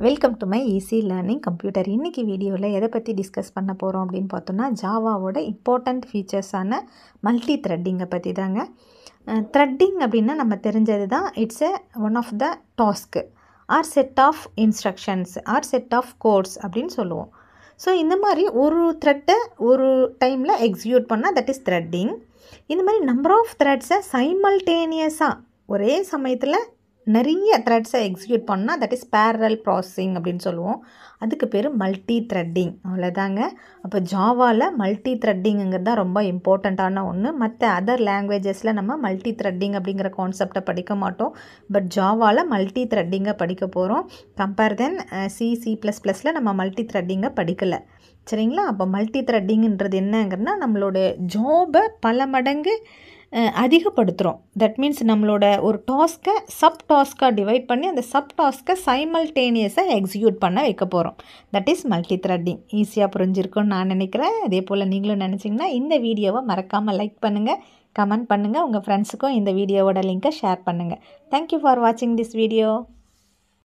Welcome to my easy learning computer. இன்றைக்கி வீடியோவில் எதை பற்றி டிஸ்கஸ் பண்ண போகிறோம் அப்படின்னு பார்த்தோன்னா, ஜாவாவோட இம்பார்ட்டண்ட் ஃபீச்சர்ஸான மல்டி த்ரெட்டிங்கை பற்றி தாங்க. த்ரெட்டிங் அப்படின்னா நம்ம தெரிஞ்சது தான், it's one of the task or set of instructions or set of codes அப்படின்னு சொல்லுவோம். ஸோ இந்த மாதிரி ஒரு த்ரெட்டை ஒரு டைமில் எக்ஸிக்யூட் பண்ணால் தட் இஸ் த்ரெட்டிங். இந்த மாதிரி நம்பர் ஆஃப் த்ரெட்ஸை சைமல்டேனியஸாக ஒரே சமயத்தில் நிறைய த்ரெட்ஸை எக்ஸிக்யூட் பண்ணால் தட் இஸ் பேரல் ப்ராசஸிங் அப்படின்னு சொல்லுவோம். அதுக்கு பேர் மல்டி த்ரெட்டிங். அவ்வளோதாங்க. அப்போ ஜாவாவில் மல்டி த்ரெட்டிங்கிறது தான் ரொம்ப இம்பார்ட்டண்ட்டான ஒன்று. மற்ற அதர் லாங்குவேஜஸில் நம்ம மல்டி த்ரெட்டிங் அப்படிங்கிற கான்செப்டை படிக்க மாட்டோம். பட் ஜாவாவில் மல்டி த்ரெட்டிங்கை படிக்க போகிறோம். கம்பேர் தென் C++ல் நம்ம மல்டி த்ரெட்டிங்கை படிக்கலை. சரிங்களா? அப்போ மல்டி த்ரெட்டிங்கிறது என்னங்கிறதுனா, நம்மளோட ஜாபை பல மடங்கு அதிகப்படுத்துகிறோம். தட் மீன்ஸ் நம்மளோட ஒரு டாஸ்க்கை சப் டாஸ்க்காக டிவைட் பண்ணி அந்த சப் டாஸ்க்கை சைமல்டேனியஸாக எக்ஸிக்யூட் பண்ண வைக்க போகிறோம். That is multi threading. ஈஸியாக புரிஞ்சிருக்குன்னு நான் நினைக்கிறேன். அதே போல் நீங்களும் நினச்சிங்கன்னா இந்த வீடியோவை மறக்காமல் லைக் பண்ணுங்கள், கமெண்ட் பண்ணுங்கள், உங்கள் ஃப்ரெண்ட்ஸுக்கும் இந்த வீடியோவோட லிங்க்கை ஷேர் பண்ணுங்கள். தேங்க்யூ ஃபார் வாட்சிங் திஸ் வீடியோ.